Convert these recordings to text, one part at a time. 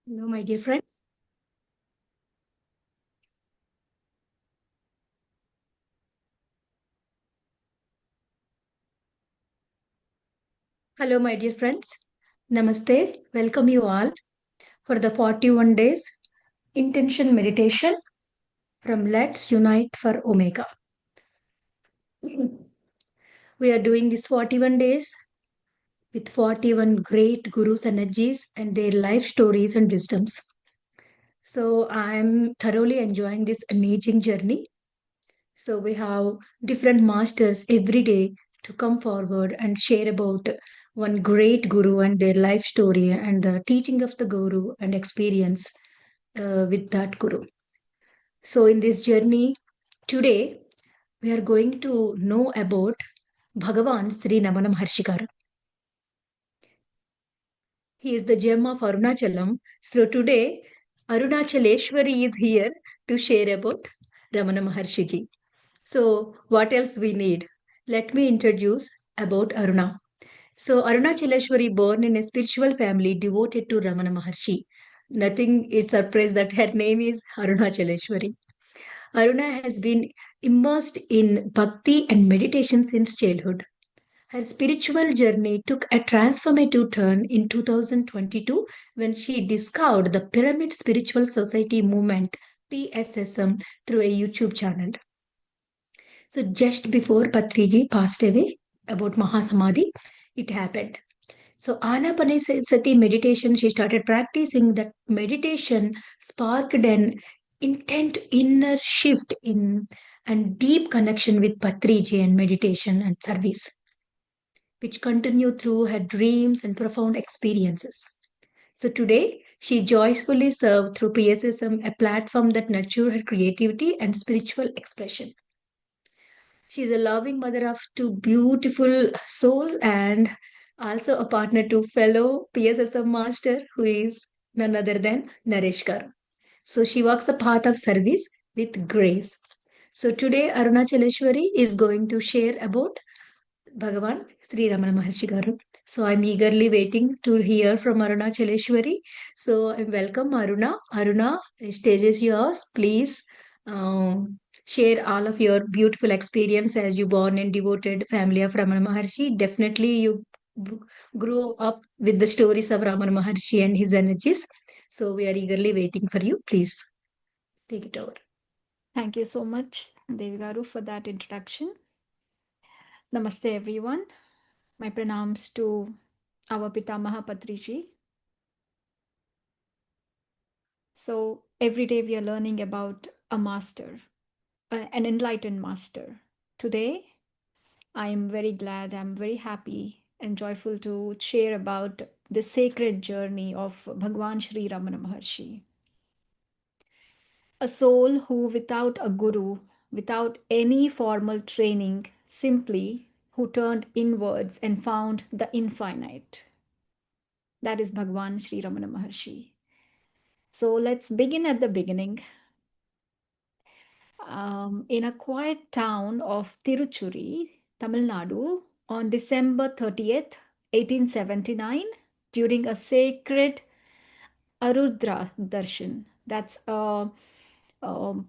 Hello, my dear friends. Hello, my dear friends. Namaste. Welcome you all for the 41 days intention meditation from Let's Unite for Omega. We are doing this 41 days with 41 great gurus' energies and their life stories and wisdoms. So I'm thoroughly enjoying this amazing journey. So we have different masters every day to come forward and share about one great guru and their life story and the teaching of the guru and experience with that guru. So in this journey today, we are going to know about Bhagavan Sri Ramana Maharshi Garu. He is the gem of Arunachalam. So today, Arunachaleshwari is here to share about Ramana Maharshi Ji. So, what else we need? Let me introduce about Aruna. So, Aruna Chaleshwari, born in a spiritual family devoted to Ramana Maharshi. Nothing is surprised that her name is Aruna Chaleshwari. Aruna has been immersed in bhakti and meditation since childhood. Her spiritual journey took a transformative turn in 2022 when she discovered the Pyramid Spiritual Society movement, PSSM, through a YouTube channel. So just before Patriji passed away, about Mahasamadhi, it happened. So Anapanasati meditation, she started practicing that meditation sparked an intent inner shift in and deep connection with Patriji and meditation and service, which continued through her dreams and profound experiences. So today, she joyfully served through PSSM, a platform that nurtured her creativity and spiritual expression. She is a loving mother of two beautiful souls and also a partner to fellow PSSM master who is none other than Naresh Garu. So she walks the path of service with grace. So today Arunachaleshwari is going to share about Bhagavan Sri Ramana Maharshi Garu. So I'm eagerly waiting to hear from Arunachaleshwari. So I welcome Aruna. Aruna, stage is yours. Please share all of your beautiful experience as you born in devoted family of Ramana Maharshi. Definitely you b- grow up with the stories of Ramana Maharshi and his energies. So we are eagerly waiting for you. Please take it over. Thank you so much, Devi Garu, for that introduction. Namaste, everyone. My pranams to our Pitamaha Patriji. So, every day we are learning about a master, an enlightened master. Today, I am very glad, I'm very happy and joyful to share about the sacred journey of Bhagwan Sri Ramana Maharshi. A soul who, without a guru, without any formal training, simply who turned inwards and found the infinite. That is Bhagwan Sri Ramana Maharshi. So let's begin at the beginning. In a quiet town of Tiruchuri, Tamil Nadu, on December 30th, 1879, during a sacred Arudra Darshan. That's a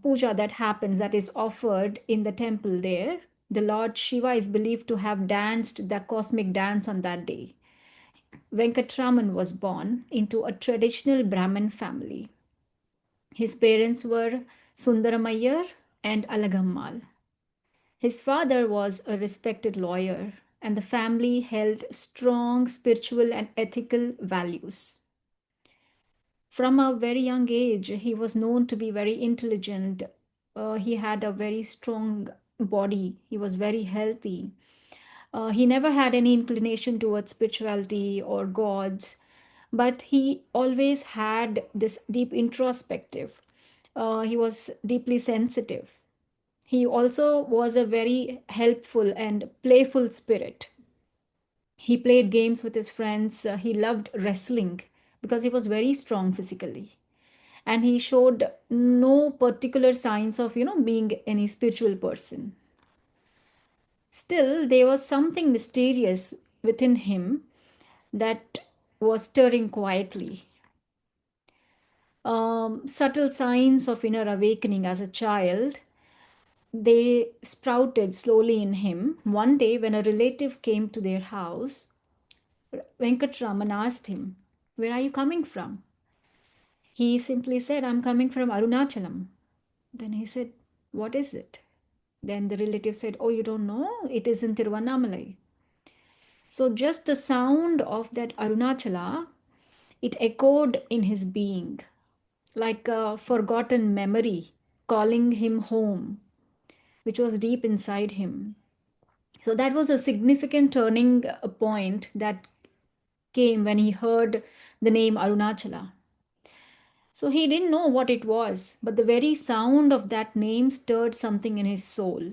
puja that happens, that is offered in the temple there. The Lord Shiva is believed to have danced the cosmic dance on that day. Venkatraman was born into a traditional Brahmin family. His parents were Sundaramayyar and Alagammal. His father was a respected lawyer, and the family held strong spiritual and ethical values. From a very young age, he was known to be very intelligent. He had a very strong body. He was very healthy. He never had any inclination towards spirituality or gods, but he always had this deep introspective. He was deeply sensitive. He also was a very helpful and playful spirit. He played games with his friends. He loved wrestling because he was very strong physically, and he showed no particular signs of being any spiritual person. Still, there was something mysterious within him that was stirring quietly. subtle signs of inner awakening as a child, they sprouted slowly in him. One day, when a relative came to their house, Venkatraman asked him, "Where are you coming from?" He simply said, "I'm coming from Arunachalam." Then he said, "What is it?" Then the relative said, "Oh, you don't know? It is in Tiruvannamalai." So just the sound of that Arunachala, it echoed in his being like a forgotten memory calling him home, which was deep inside him. So that was a significant turning point that came when he heard the name Arunachala. So he didn't know what it was, but the very sound of that name stirred something in his soul.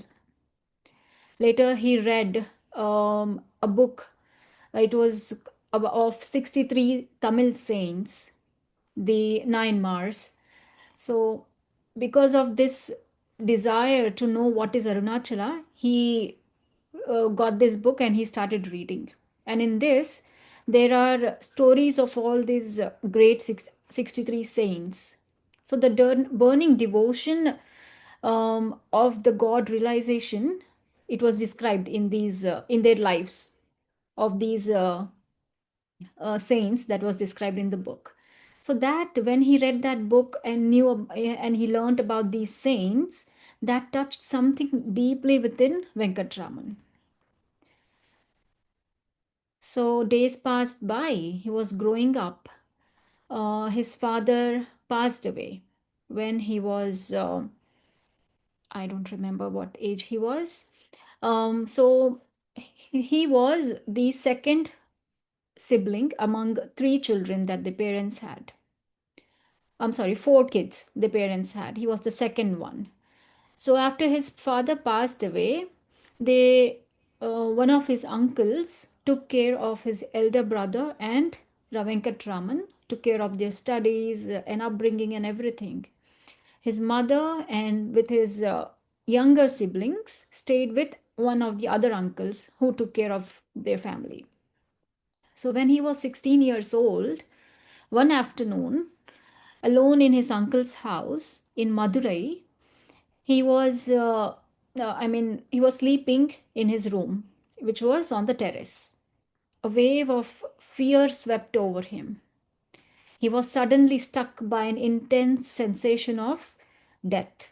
Later, he read a book. It was of 63 Tamil saints, the nine Mars. So, because of this desire to know what is Arunachala, he got this book and he started reading. And in this, there are stories of all these great 63 saints. So, the burning devotion of the God realization, it was described in these in their lives of these saints that was described in the book. So that when he read that book and knew and he learned about these saints, that touched something deeply within Venkatraman. So days passed by. He was growing up. His father passed away when he was I don't remember what age he was. So he was the second sibling among three children that the parents had. I'm sorry, four kids the parents had. He was the second one. So after his father passed away, they one of his uncles took care of his elder brother and Ravenkatraman, took care of their studies and upbringing and everything. His mother and with his younger siblings stayed with one of the other uncles who took care of their family. So when he was 16 years old, one afternoon, alone in his uncle's house in Madurai, he was, he was sleeping in his room, which was on the terrace. A wave of fear swept over him. He was suddenly struck by an intense sensation of death.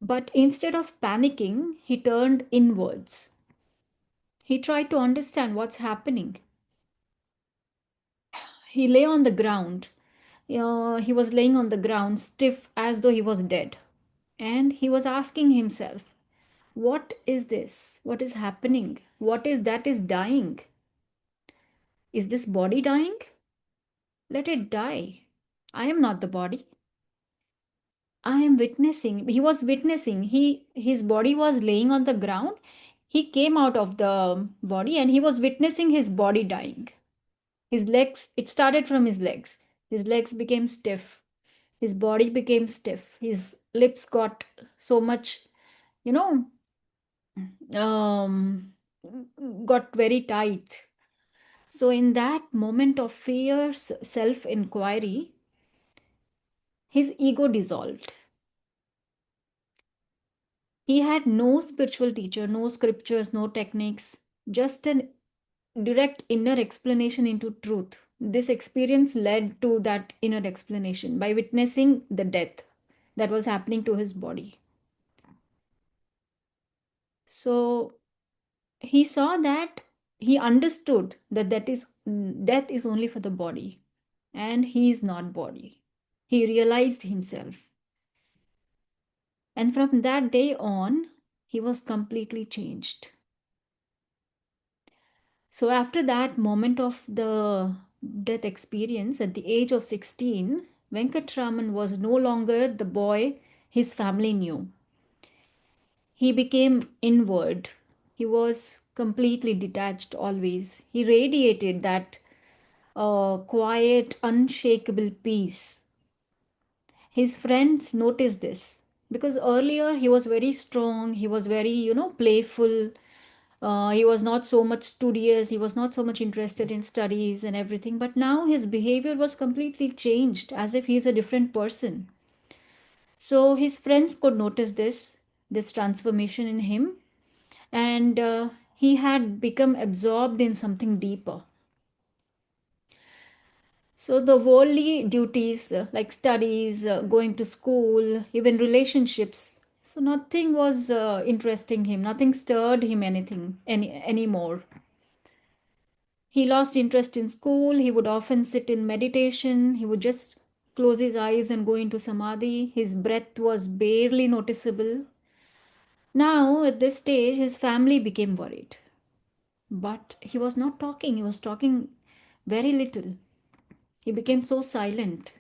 But instead of panicking, he turned inwards. He tried to understand what's happening. He lay on the ground. He was laying on the ground, stiff as though he was dead. And he was asking himself, what is this? What is happening? What is that is dying? Is this body dying? Let it die. I am not the body. I am witnessing. He was witnessing. His body was laying on the ground. He came out of the body and he was witnessing his body dying. His legs, it started from his legs. His legs became stiff. His body became stiff. His lips got so much, you know, um, got very tight. So, in that moment of fierce self inquiry, his ego dissolved. He had no spiritual teacher, no scriptures, no techniques, just an direct inner explanation into truth. This experience led to that inner explanation by witnessing the death that was happening to his body. So he saw that, he understood that death is only for the body and he is not body. He realized himself. And from that day on, he was completely changed. So after that moment of the death experience at the age of 16, Venkatraman was no longer the boy his family knew. He became inward. He was completely detached always. He radiated that quiet, unshakable peace. His friends noticed this because earlier he was very strong, he was very, playful, He was not so much studious, he was not so much interested in studies and everything, but now his behavior was completely changed, as if he's a different person. So his friends could notice this transformation in him, and he had become absorbed in something deeper. So the worldly duties, like studies, going to school, even relationships, so nothing was interesting him, nothing stirred him anymore. He lost interest in school. He would often sit in meditation. He would just close his eyes and go into samadhi. His breath was barely noticeable. Now, at this stage, his family became worried. But he was not talking. He was talking very little. He became so silent.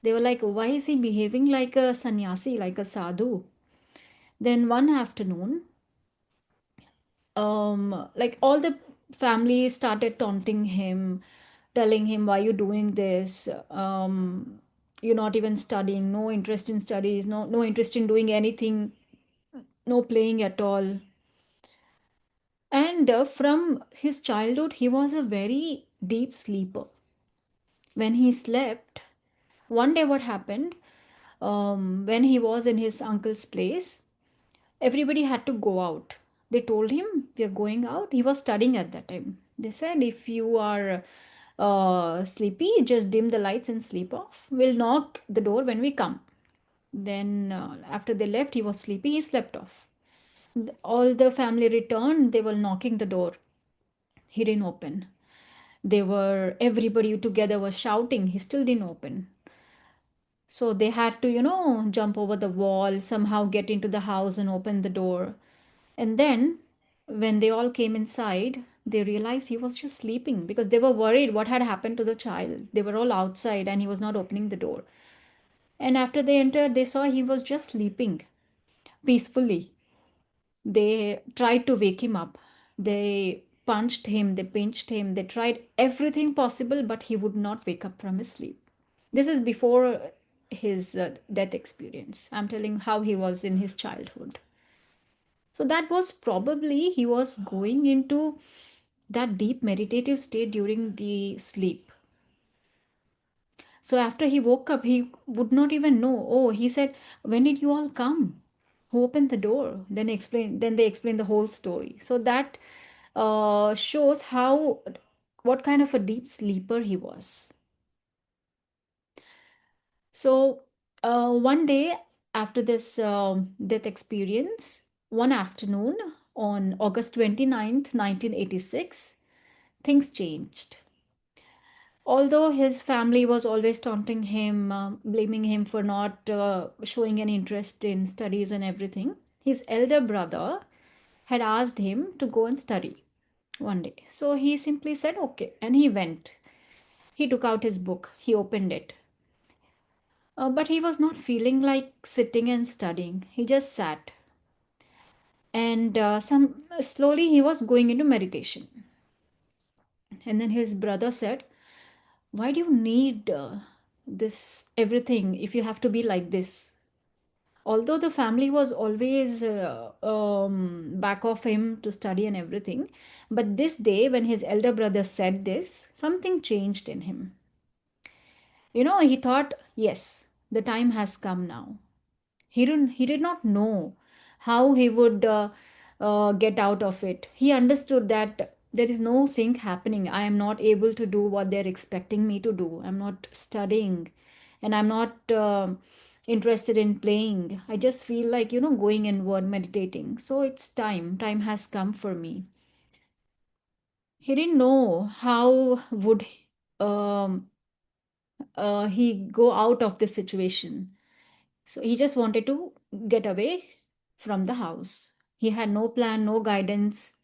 They were like, why is he behaving like a sannyasi, like a sadhu? Then one afternoon, like all the family started taunting him, telling him, why you doing this? You're not even studying, no interest in studies, no interest in doing anything, no playing at all. And from his childhood, he was a very deep sleeper. When he slept, one day what happened, when he was in his uncle's place, everybody had to go out. They told him, we are going out. He was studying at that time. They said, if you are sleepy, just dim the lights and sleep off. We'll knock the door when we come. Then after they left, he was sleepy, he slept off. All the family returned, they were knocking the door. He didn't open. Everybody together was shouting, he still didn't open. So they had to, jump over the wall, somehow get into the house and open the door. And then when they all came inside, they realized he was just sleeping, because they were worried what had happened to the child. They were all outside and he was not opening the door. And after they entered, they saw he was just sleeping peacefully. They tried to wake him up. They punched him, they pinched him, they tried everything possible, but he would not wake up from his sleep. This is before his death experience. I'm telling how he was in his childhood. So that was probably he was going into that deep meditative state during the sleep. So after he woke up, he would not even know. Oh, he said, when did you all come? Who opened the door? Then they explained the whole story. So that shows how what kind of a deep sleeper he was. So one day after this death experience, one afternoon on August 29th, 1986, things changed. Although his family was always taunting him, blaming him for not showing any interest in studies and everything, his elder brother had asked him to go and study one day. So he simply said, okay, and he went. He took out his book, he opened it. But he was not feeling like sitting and studying. He just sat. And some slowly he was going into meditation. And then his brother said, why do you need this everything if you have to be like this? Although the family was always back of him to study and everything, but this day when his elder brother said this, something changed in him. He thought, yes, the time has come now. He did not know how he would get out of it. He understood that there is no sync happening. I am not able to do what they're expecting me to do. I'm not studying, and I'm not interested in playing. I just feel like, going inward, meditating. So it's time. Time has come for me. He didn't know how would um, he go out of this situation. So he just wanted to get away from the house. He had no plan, no guidance,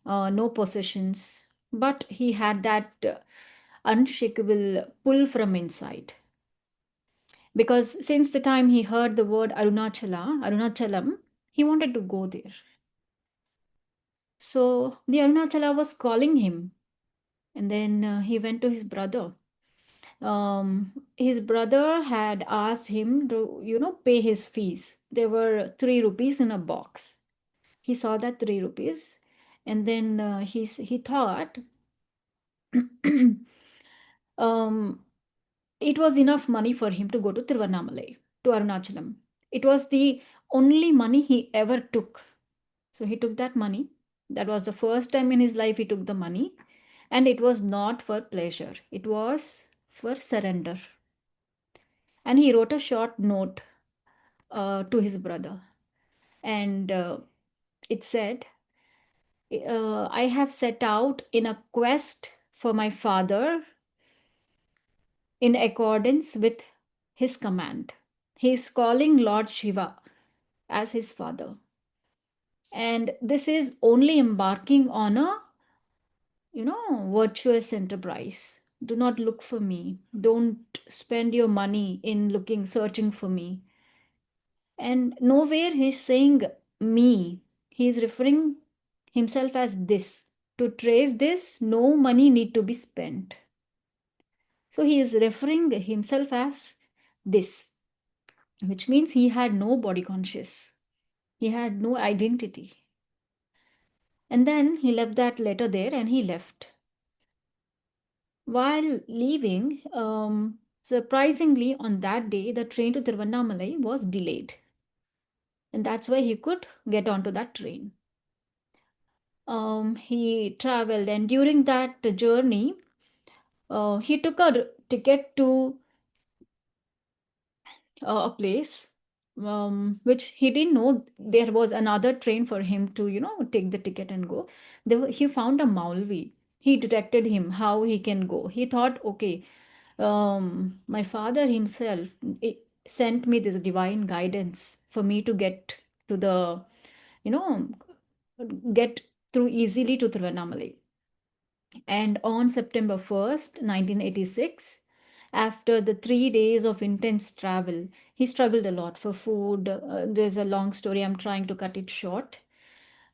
no possessions, but he had that unshakable pull from inside. Because since the time he heard the word Arunachalam, he wanted to go there. So the Arunachala was calling him, and then he went to his brother. His brother had asked him to, pay his fees. There were 3 rupees in a box. He saw that 3 rupees, And then he thought um, it was enough money for him to go to Tiruvannamalai, to Arunachalam. It was the only money he ever took. So he took that money. That was the first time in his life he took the money. And it was not for pleasure, it was for surrender. And he wrote a short note to his brother. And it said, I have set out in a quest for my father in accordance with his command. He is calling Lord Shiva as his father. And this is only embarking on a, virtuous enterprise. Do not look for me. Don't spend your money in searching for me. And nowhere he's saying me. He's referring himself as this. To trace this, no money need to be spent. So he is referring himself as this, which means he had no body conscious. He had no identity. And then he left that letter there and he left. While leaving, surprisingly, on that day, the train to Tiruvannamalai was delayed. And that's why he could get onto that train. He traveled, and during that journey, he took a ticket to a place which he didn't know there was another train for him to, take the ticket and go. He found a Maulvi. He detected him, how he can go. He thought, okay, my father himself sent me this divine guidance for me to get to the, you know, get through easily to Tiruvannamalai. And on September 1st, 1986, after the 3 days of intense travel, he struggled a lot for food. There's a long story, I'm trying to cut it short.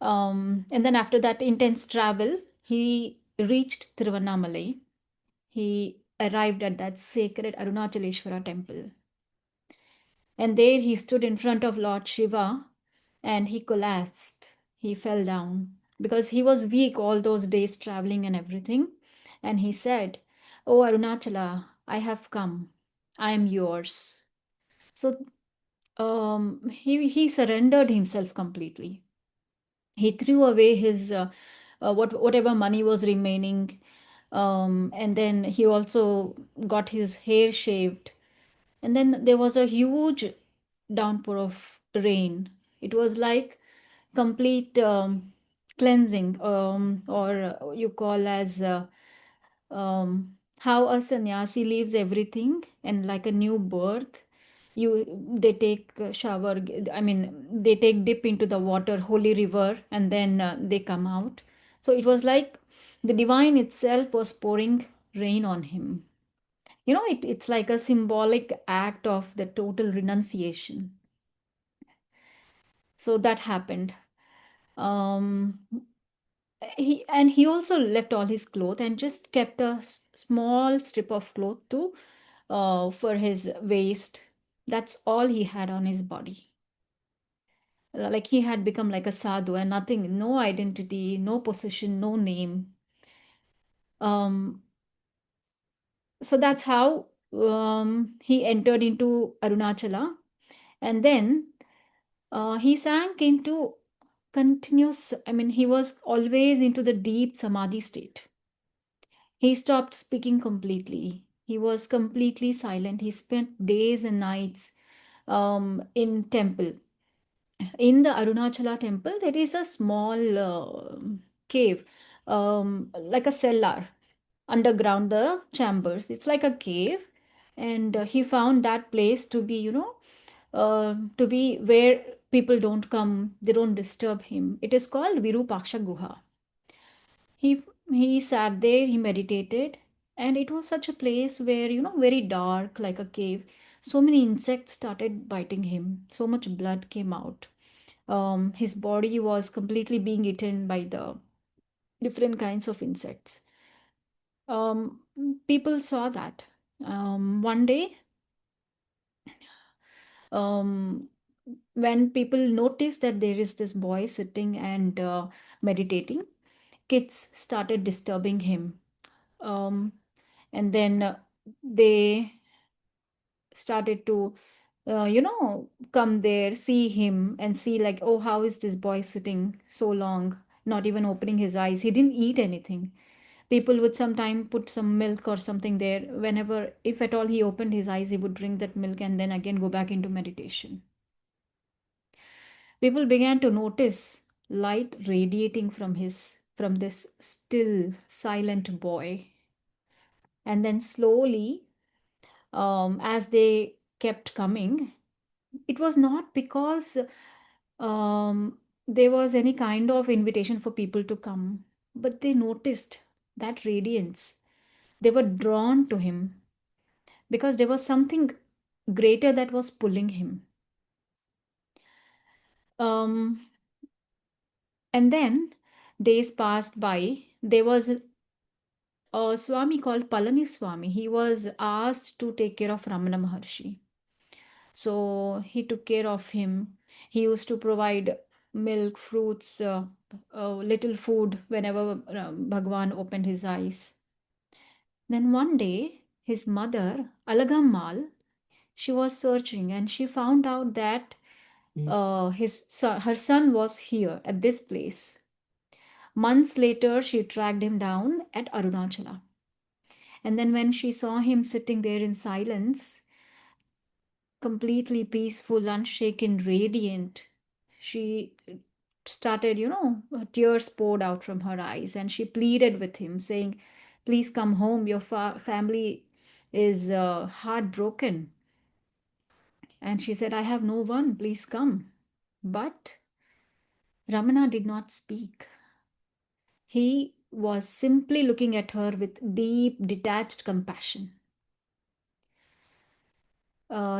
And then after that intense travel, he reached Tiruvannamalai. He arrived at that sacred Arunachaleshwara temple. And there he stood in front of Lord Shiva and he collapsed. He fell down because he was weak all those days traveling and everything. And he said, "Oh Arunachala, I have come. I am yours." So he surrendered himself completely. He threw away his whatever money was remaining, and then he also got his hair shaved. And then there was a huge downpour of rain. It was like complete cleansing, or you call as how a sannyasi leaves everything and like a new birth. They take a shower. I mean, they take dip into the water, holy river, and then they come out. So it was like the divine itself was pouring rain on him. It's like a symbolic act of the total renunciation. So that happened. um he also left all his clothes and just kept a small strip of cloth to for his waist. That's all he had on his body. Like he had become like a sadhu and nothing, no identity, no position, no name. um so that's how he entered into Arunachala. And then he sank into continuous, I mean, he was always into the deep samadhi state. He stopped speaking completely. He was completely silent. He spent days and nights in temple. In the Arunachala temple, there is a small cave, like a cellar underground the chambers. It's like a cave, and he found that place to be, to be where people don't come, they don't disturb him. It is called Virupaksha Guha. He sat there, he meditated, and it was such a place where, very dark, like a cave. So many insects started biting him. So much blood came out. His body was completely being eaten by the different kinds of insects. Um, People saw that. One day, um, when people noticed that there is this boy sitting and meditating, kids started disturbing him. And then they started to come there, see him, and see like, oh, how is this boy sitting so long, not even opening his eyes? He didn't eat anything. People would sometime put some milk or something there. Whenever, if at all he opened his eyes, he would drink that milk and then again go back into meditation. People began to notice light radiating from this still silent boy. And then slowly, as they kept coming, it was not because there was any kind of invitation for people to come, but they noticed that radiance. They were drawn to him because there was something greater that was pulling him. Um, and then days passed by. There was a Swami called Palani Swami. He was asked to take care of Ramana Maharshi. So he took care of him. He used to provide milk, fruits, little food whenever Bhagwan opened his eyes. Then one day, his mother, Alagammal, she was searching and she found out that her son was here at this place. Months later, she tracked him down at Arunachala. And then when she saw him sitting there in silence, completely peaceful, unshaken, radiant, she started, tears poured out from her eyes and she pleaded with him, saying, please come home. Your family is heartbroken. And she said, I have no one. Please come. But Ramana did not speak. He was simply looking at her with deep, detached compassion.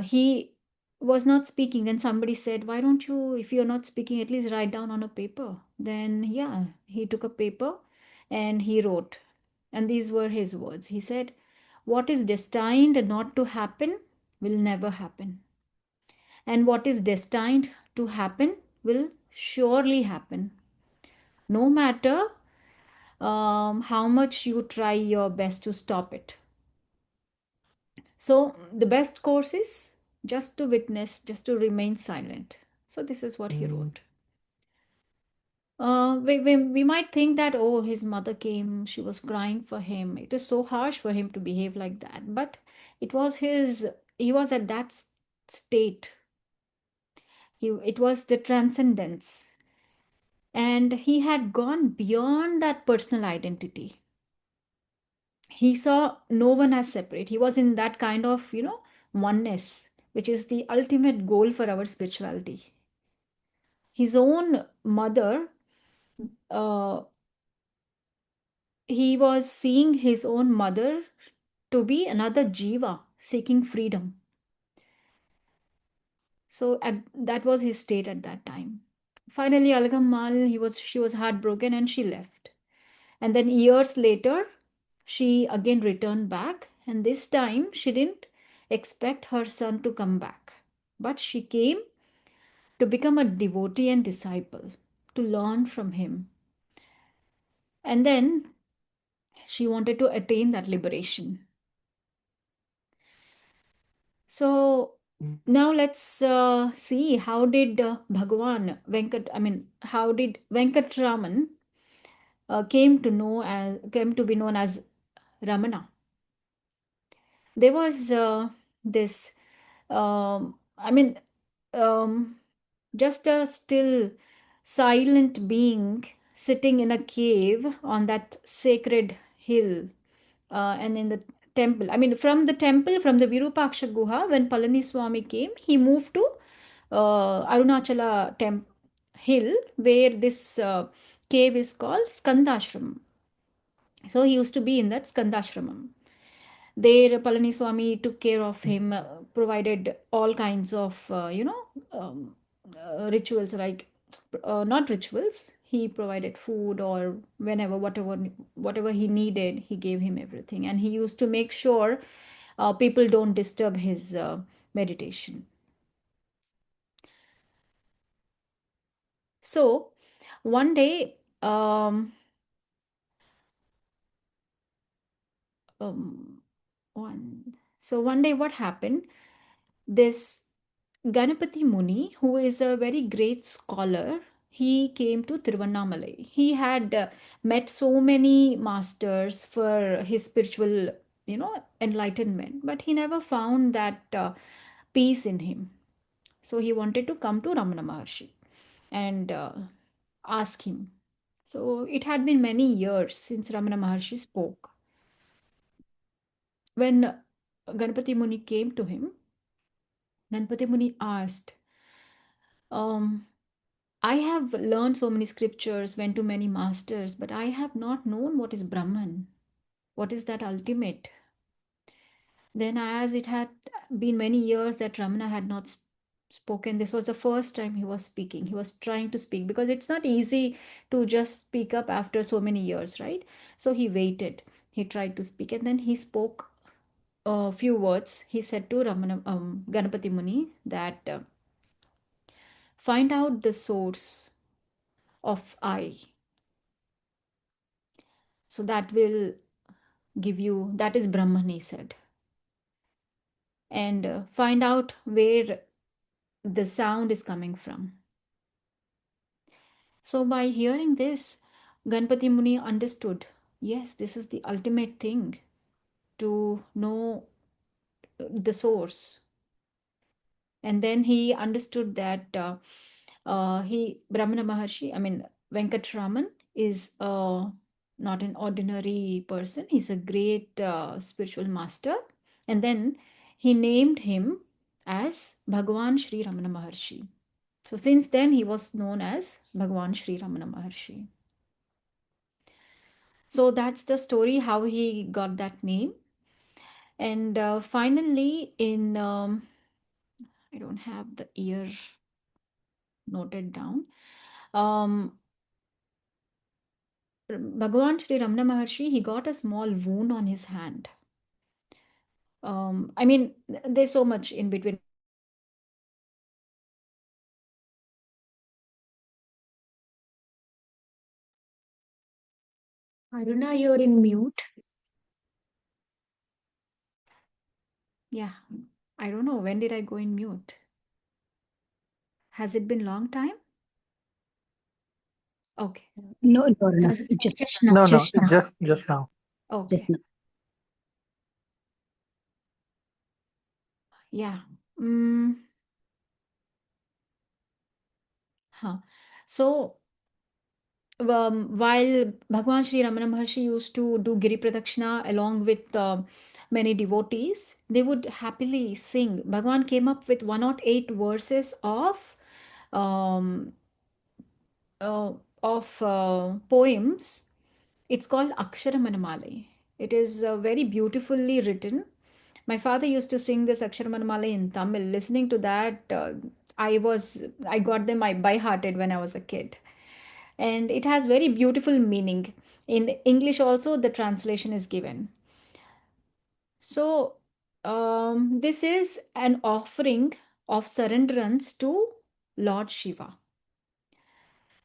He was not speaking. Then somebody said, why don't you, if you're not speaking, at least write down on a paper? Then, yeah, he took a paper and he wrote. And these were his words. He said, what is destined not to happen will never happen. And what is destined to happen will surely happen. No matter how much you try your best to stop it. So, the best course is just to witness, just to remain silent. So, this is what he wrote. We might think that, oh, his mother came, she was crying for him. It is so harsh for him to behave like that. But it was he was at that state. It was the transcendence. And he had gone beyond that personal identity. He saw no one as separate. He was in that kind of, oneness, which is the ultimate goal for our spirituality. His own mother, uh, he was seeing his own mother to be another jiva seeking freedom. So that was his state at that time. Finally, Algammal, she was heartbroken and she left. And then years later, she again returned back, and this time she didn't expect her son to come back. But she came to become a devotee and disciple, to learn from him. And then she wanted to attain that liberation. So now let's see how did how did Venkatraman came to be known as Ramana. There was this, I mean, um, just a still, silent being sitting in a cave on that sacred hill, and in the temple. I mean, from the temple, from the Virupaksha Guha, when Palani Swami came, he moved to Arunachala hill, where this cave is called Skandashram. So he used to be in that Skandashramam. There, Palani Swami took care of him, provided all kinds of, rituals, like not rituals. He provided food, or whenever, whatever he needed, he gave him everything. And he used to make sure people don't disturb his meditation. So one day, um, one day what happened, this Ganapati Muni, who is a very great scholar, he came to Tiruvannamalai. He had met so many masters for his spiritual, enlightenment, but he never found that peace in him. So he wanted to come to Ramana Maharshi and ask him. So it had been many years since Ramana Maharshi spoke. When Ganapati Muni came to him, Ganapati Muni asked, um, I have learned so many scriptures, went to many masters, but I have not known what is Brahman. What is that ultimate? Then, as it had been many years that Ramana had not spoken, this was the first time he was speaking. He was trying to speak because it's not easy to just speak up after so many years, right? So he waited. He tried to speak, and then he spoke a few words. He said to Ganapati Muni that find out the source of I. So that will give you, that is Brahman, he said. And find out where the sound is coming from. So by hearing this, Ganpati Muni understood, yes, this is the ultimate thing, to know the source. And then he understood that Brahmana Maharshi, I mean, Venkatraman is not an ordinary person. He's a great spiritual master. And then he named him as Bhagwan Sri Ramana Maharshi. So since then, he was known as Bhagwan Sri Ramana Maharshi. So that's the story how he got that name. And finally, I don't have the year noted down. Bhagavan Sri Ramana Maharshi, he got a small wound on his hand. I mean, there's so much in between. Aruna, you're in mute. Yeah, I don't know. When did I go in mute? Has it been long time? Okay. No, no, no. Just now. No, Just now. just now. Okay. Just now. Yeah. Mm, huh. So while Bhagwan Sri Ramana Maharshi used to do Giri Pradakshina along with many devotees, they would happily sing. Bhagwan came up with 108 verses um, uh, of poems. It's called Aksharamanamala. It is very beautifully written. My father used to sing this Aksharamanamala in Tamil. Listening to that, I got them by hearted when I was a kid, and it has very beautiful meaning. In English, also the translation is given. So this is an offering of surrenderance to Lord Shiva.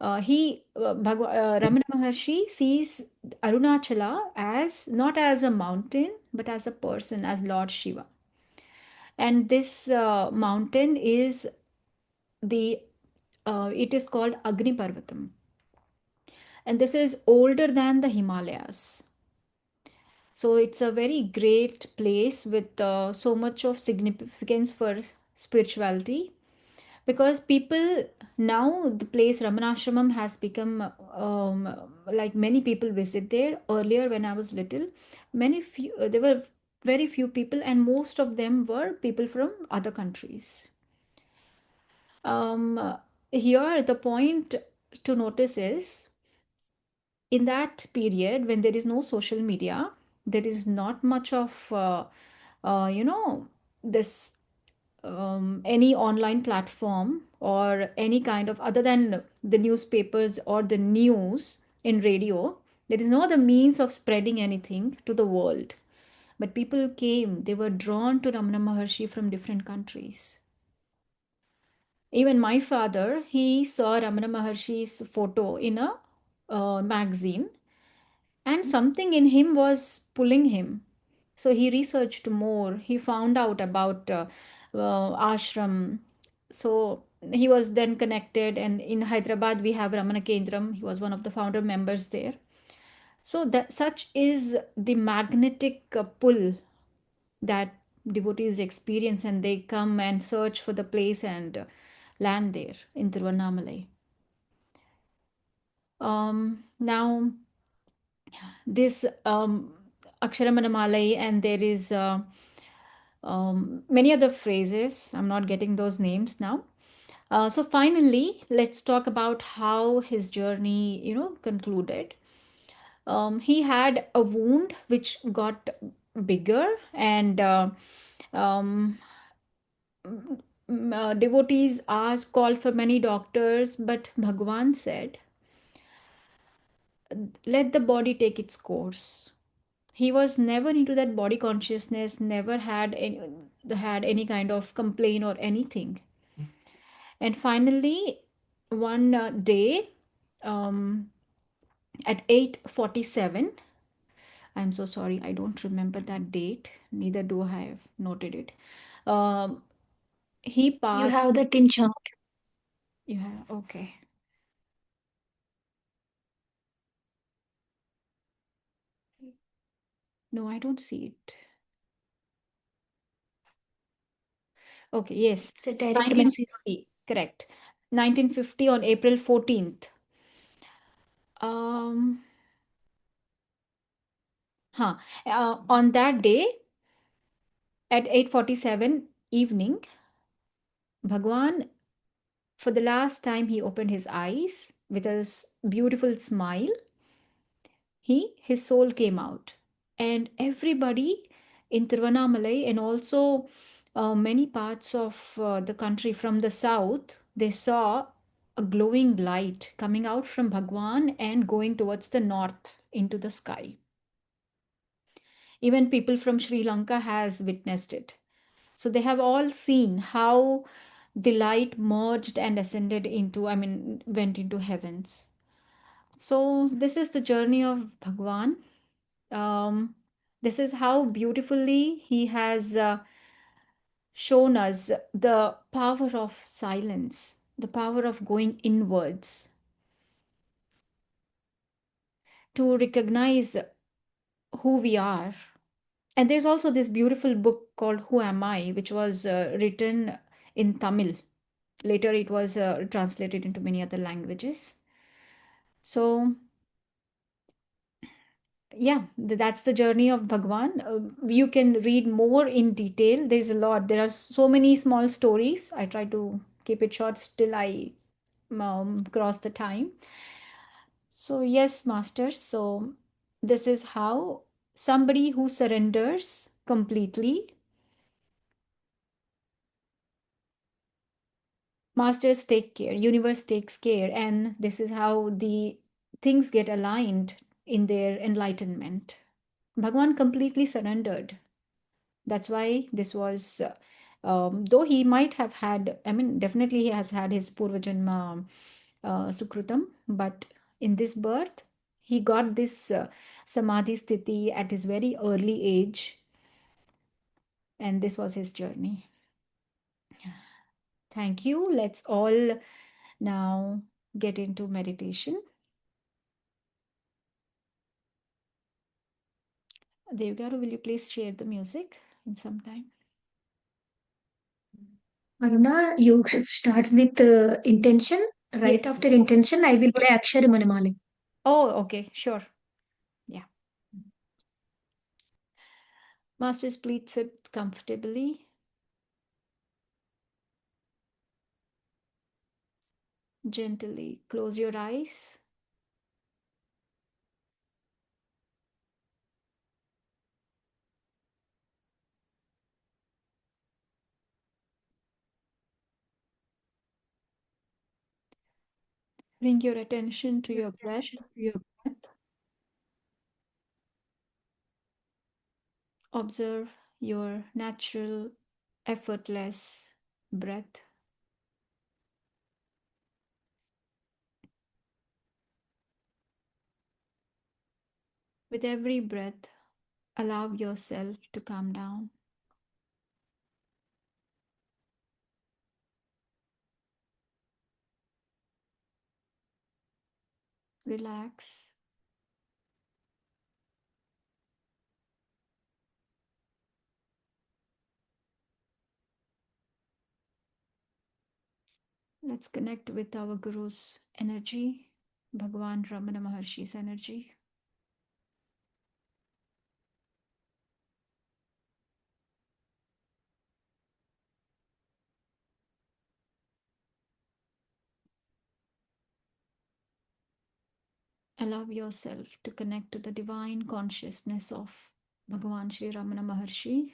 Ramana Maharshi sees Arunachala as not as a mountain but as a person, as Lord Shiva. And this mountain is it is called Agni Parvatam. And this is older than the Himalayas. So it's a very great place with so much of significance for spirituality, because people now, the place Ramanashramam has become like many people visit there. Earlier when I was little, there were very few people, and most of them were people from other countries. Here the point to notice is, in that period when there is no social media, there is not much of this any online platform or any kind of, other than the newspapers or the news in radio, there is no other means of spreading anything to the world. But people came, they were drawn to Ramana Maharshi from different countries. Even my father, he saw Ramana Maharshi's photo in a magazine, and something in him was pulling him. So he researched more. He found out about ashram. So he was then connected, and in Hyderabad we have Ramana Kendram. He was one of the founder members there. So that such is the magnetic pull that devotees experience, and they come and search for the place and land there in Tiruvannamalai. Now this Aksharamanamala, and there is many other phrases. I'm not getting those names now. So finally, let's talk about how his journey, concluded. He had a wound which got bigger, and devotees asked, called for many doctors, but Bhagwan said, "Let the body take its course." He was never into that body consciousness, never had any kind of complaint or anything. And finally, one day, um, at 8:47, I'm so sorry, I don't remember that date, neither do I have noted it. um, he You passed. have that in chart. Yeah, okay. No, I don't see it. Okay, yes. It's a direct message. 1950, correct. 1950 on April 14th. Um, on that day at 8:47 evening, Bhagwan, for the last time, he opened his eyes with a beautiful smile. His soul came out, and everybody in Tiruvannamalai, and also many parts of the country from the south, they saw a glowing light coming out from Bhagwan and going towards the north into the sky. Even people from Sri Lanka has witnessed it. So they have all seen how the light merged and ascended into, I mean, went into heavens. So this is the journey of Bhagwan. Um, this is how beautifully he has shown us the power of silence, the power of going inwards to recognize who we are. And there's also this beautiful book called Who Am I, which was written in Tamil. Later, it was translated into many other languages. So, yeah, that's the journey of Bhagwan. You can read more in detail. There's a lot. There are so many small stories. I try to keep it short till I cross the time. So, yes, masters. So, this is how somebody who surrenders completely, masters take care, universe takes care, and this is how the things get aligned in their enlightenment. Bhagwan completely surrendered. That's why this was, though he might have had, I mean, definitely he has had his Purvajanma Sukrutam, but in this birth, he got this Samadhi Sthiti at his very early age, and this was his journey. Thank you. Let's all now get into meditation. Devgaru, will you please share the music in some time? Aruna, you start with intention. Yes. Right after intention, I will play Akshara Manamali. Oh, okay, sure. Yeah. Masters, please sit comfortably. Gently close your eyes. Bring your attention to your breath. Observe your natural, effortless breath. With every breath, Allow yourself to calm down. Relax. Let's connect with our Guru's energy, Bhagwan Ramana Maharshi's energy. Allow yourself to connect to the divine consciousness of Bhagwan Sri Ramana Maharshi.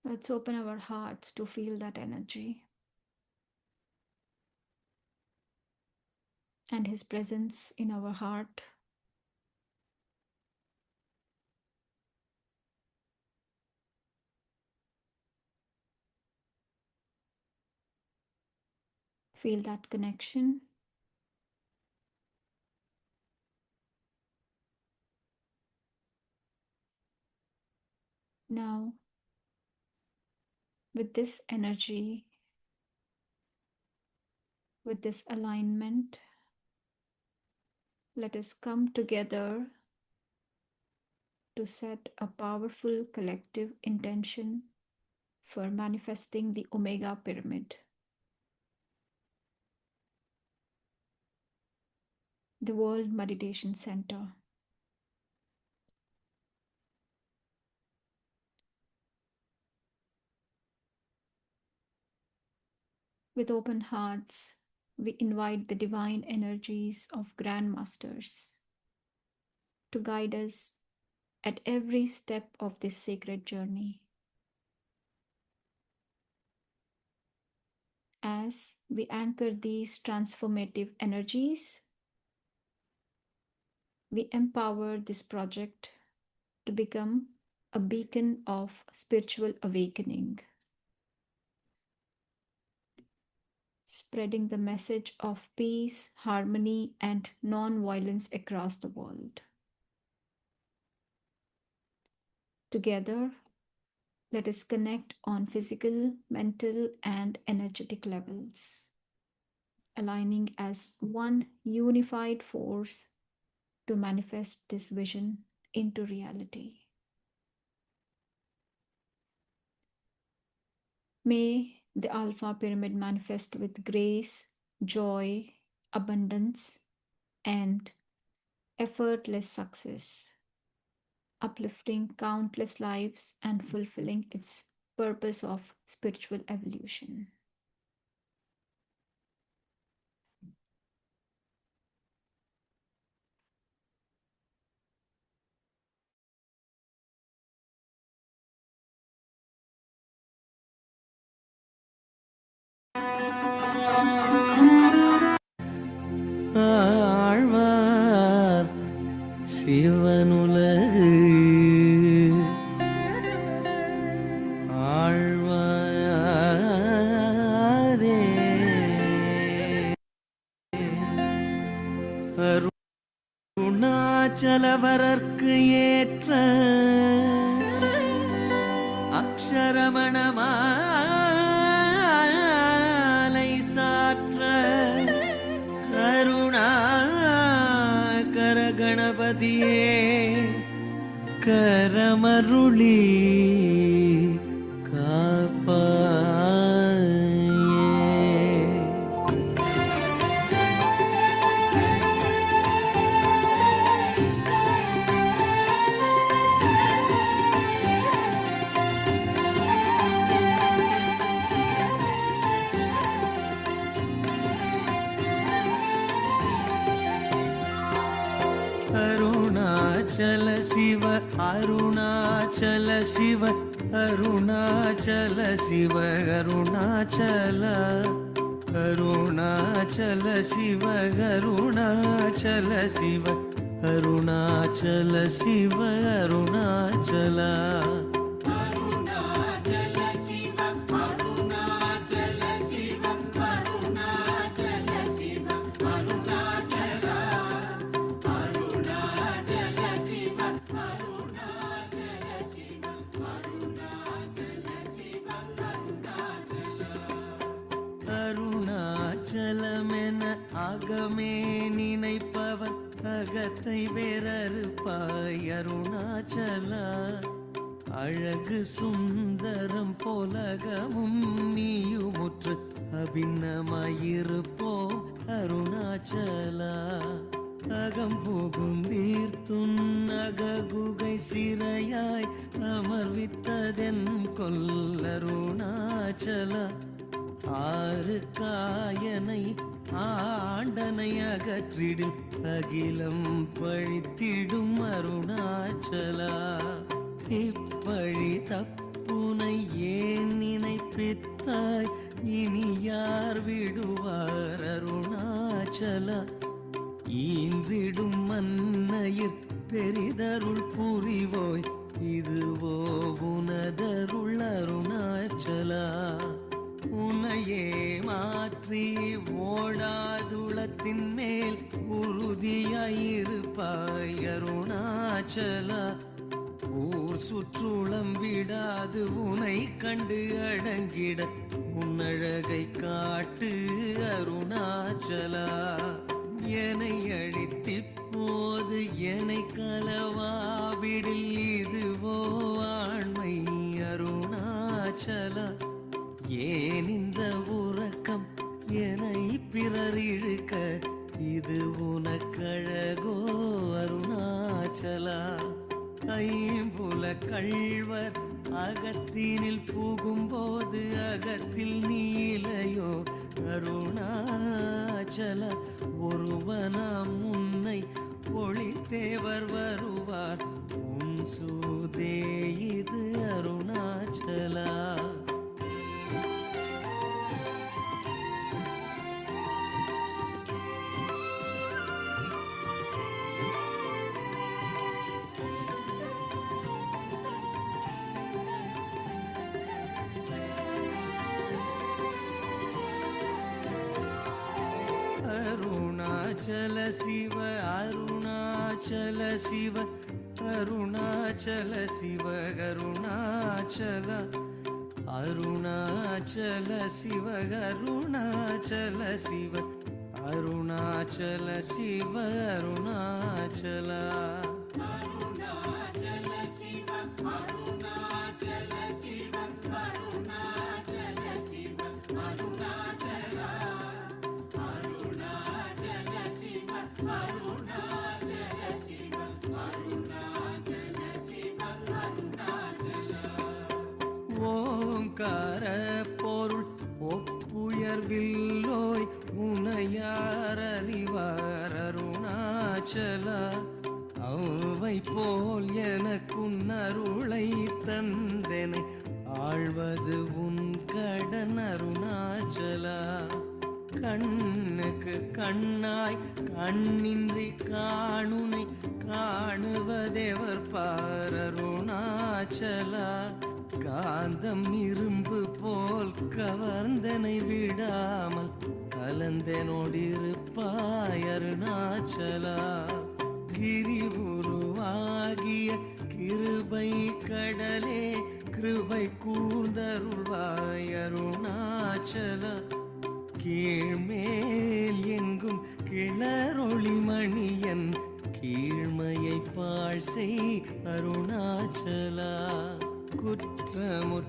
Let's open our hearts to feel that energy and his presence in our heart. Feel that connection. Now, with this energy, with this alignment, let us come together to set a powerful collective intention for manifesting the Omega Pyramid, the World Meditation Center. With open hearts, we invite the divine energies of Grand Masters to guide us at every step of this sacred journey. As we anchor these transformative energies, we empower this project to become a beacon of spiritual awakening, spreading the message of peace, harmony, and non-violence across the world. Together, let us connect on physical, mental, and energetic levels, aligning as one unified force to manifest this vision into reality. May the Alpha Pyramid manifest with grace, joy, abundance, and effortless success, uplifting countless lives and fulfilling its purpose of spiritual evolution. Alvar சிவனுலகு ஆழ்வாரே அருணாச்சலவரர்க்கு ஏற்ற அக்ஷரமணமாலை சாற்ற கருணாகர கணபதியே கரமருளி அருணாச்சல சிவ அருணாச்சல சிவ அருணாச்சல சிவ அருணாச்சல அருணாச்சல சிவ அருணாச்சல சிவ அருணாச்சல சிவ அருணாச்சல அருணாச்சலமென அகமே நினைப்பவர் அகத்தை வேறறுப்பாய் அருணாச்சலா. அழகு சுந்தரம் போலகமும் நீயுமுற்று அபிநமாயிருப்போம் அருணாச்சலா. அகம் புகுந்தீர்த்துன் அககுகை சிறையாய் அமர்வித்ததென் கொல்லருணாச்சலா. ஆறு காயனை ஆண்டனை அகற்றிடில் அகிலம் பழித்திடும் அருணாச்சலா. இப்பழி தப்புனை ஏன் நினைப்பித்தாய் இனி யார் விடுவார் அருணாச்சலா. ஈன்றிடும் மன்னையிற் பெரிதருள் புரிவோய் இதுவோ உனதருள் அருணாச்சலா. உனையே மாற்றி ஓடாதுளத்தின் மேல் உறுதியாயிருப்பாய் அருணாச்சலா. ஊர் சுற்றுளம் விடாது உனை கண்டு அடங்கிட உன்னழகை காட்டு அருணாச்சலா. என்னை அழித்திப்போது என்னை கலவாவிடில் இதுவோ ஆண்மை அருணாச்சலா. ஏன் இந்த உறக்கம் என்னை பிறர் இழுக்க இது உனக்கழகோ அருணாச்சலா. ஐம்புல கள்வர் அகத்தினில் புகும்போது அகத்தில் நீலையோ அருணாச்சலா. ஒருவனாம் உன்னை பொழித்தேவர் வருவார் உன் சூதே இது அருணாச்சலா. அருணாச்சல சிவ அருணாச்சல சிவ அருணாச்சல சிவ அருணாச்சல. அருணாச்சல சிவ அருணாச்சல சிவ அருணாச்சல சிவ அருணாச்சல. ஓங்கார பொருள் ஒப்புயர்வில்லோய் உனையார் அறிவார் அருணாச்சலா. அவை போல் எனக்குன் அருளை தந்தனை ஆழ்வது உன் கடன் அருணாச்சலா. கண்ணுக்கு கண்ணாய் கண்ணின்றி காணுனை காணுவதேவர் பார் அருணாச்சலா. காந்தம் இரும்பு போல் கவர்ந்தனை விடாமல் கலந்தனோடிருப்பாய் அருணாச்சலா. கிரி உருவாகிய கிருபை கடலே கிருபை கூர்ந்தருள்வாய் அருணாச்சலா. கீழ்மேல் எங்கும் கிளரொளிமணியன் கீழ்மையை பாழ்செய் அருணாச்சலா. குற்றமுற்றறுத்தனை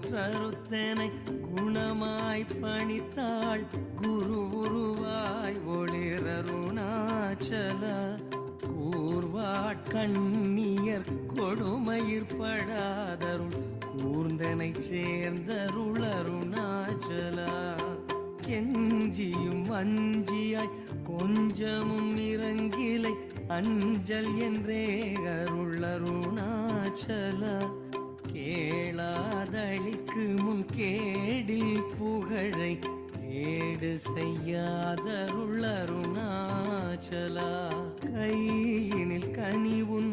குணமாய் பணித்தாள் குரு உருவாய் ஒளிர் அருணாச்சலா. கூர்வாட்கண்ணியர் கொடுமயிர் படாதருள் கூர்ந்தனை சேர்ந்தருள் அருணாச்சலா. கெஞ்சியும் அஞ்சியாய் கொஞ்சமும் இறங்கிலை அஞ்சல் என்றே அருள் அருணாச்சலா. கேளாதளிக்கு முன் கேடில் புகழை கேடு செய்யாதருள் அருணாச்சலா. கையினில் கனிவுன்